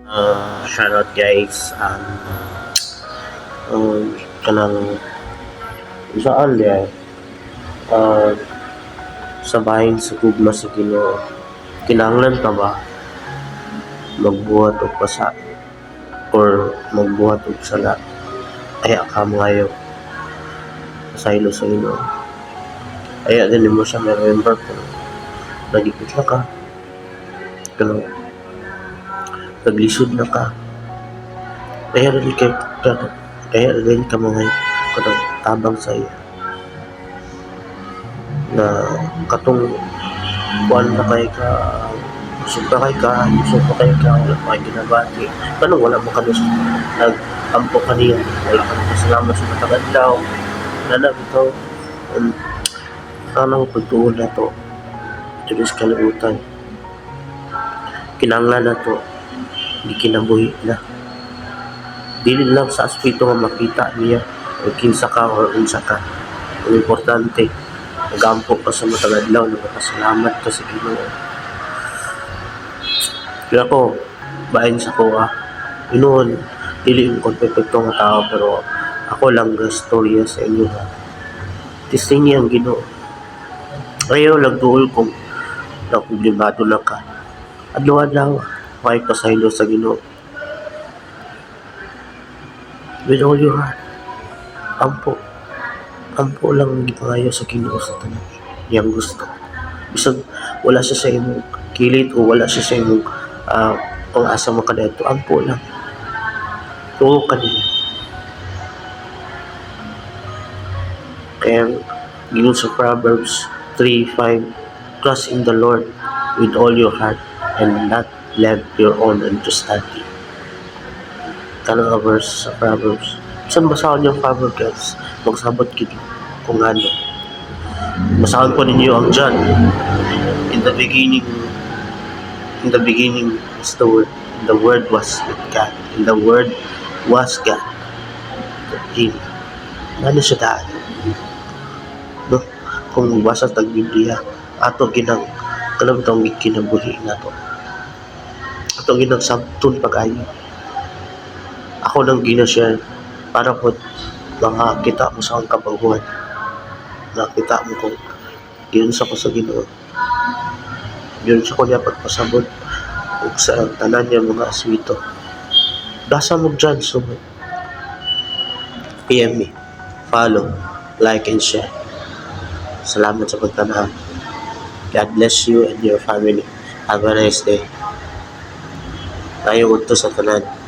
Shoutout guys, kanang saan diay uh, sa bahin sa gugma sa Ginoo, kinahanglan pa ba magbuhat og pasa or magbuhat og sala ay ka maayo pasaylo sa Ginoo. Aya din mo siya ma-remember kung nagikot na ka, kanang naglisod na ka, kaya rin ka mga kanang tabang sa iya na katong buwan na kay ka, busog na kay ka, wala pa kay ginabati, kanang wala mo kanus nag-ampo kaniya, wala ka pasalamat sa matagadlaw, wala bitaw, kanang pagtuon na to, tulis kalibutan, kinanglan na to, di kinabuhi na, dili lang sa aspeto nga makita niya o kinsa ka or unsa ka. Ang importante, nagampo ka sa matagadlaw, nagpasalamat ka sa Ginoo. Kaya ko, bahin sa ko inuon, dili yung perfecto nga tao, pero ako lang ga storya sa inyo ha. Testing niya ang Ginoo. Ayaw lang tuol kung nakumblimado na ka. Adlaw-adlaw, may pasaylo sa Ginoo. With all your heart, ampo lang gipangayo sa Ginoo sa tanan niyang gusto. Bisag wala siya sa imong kilit o wala siya sa imong pang-asa mo kadto, ampo lang. Tuo ka niya. Kaya giingon sa Proverbs 3:5, trust in the Lord with all your heart and not let your own understanding. Kanang verse sa Proverbs. Saan basahon yung Proverbs guys? Magsabot kita kung ano. Basahan po ninyo ang John. In the beginning was the Word. And the Word was with God. And the Word was God. Ano siya daan? No? Kung basa tag Biblia, ato ginang kalabtang kinabuhi na to. Ato ginang sabton pag-ayo. Ako lang gina-share para po makakita mo sa akong kabaguhan. Nakita mo kung yun sa ko sa Ginoo. Yun sa ko niya pagpasabot ug sa tanan niya mga aswito. Basa mo dyan, so PM me, follow, like, and share. Salamat sa pagtanaw. God bless you and your family. Have a nice day. Tayo to sa tanan.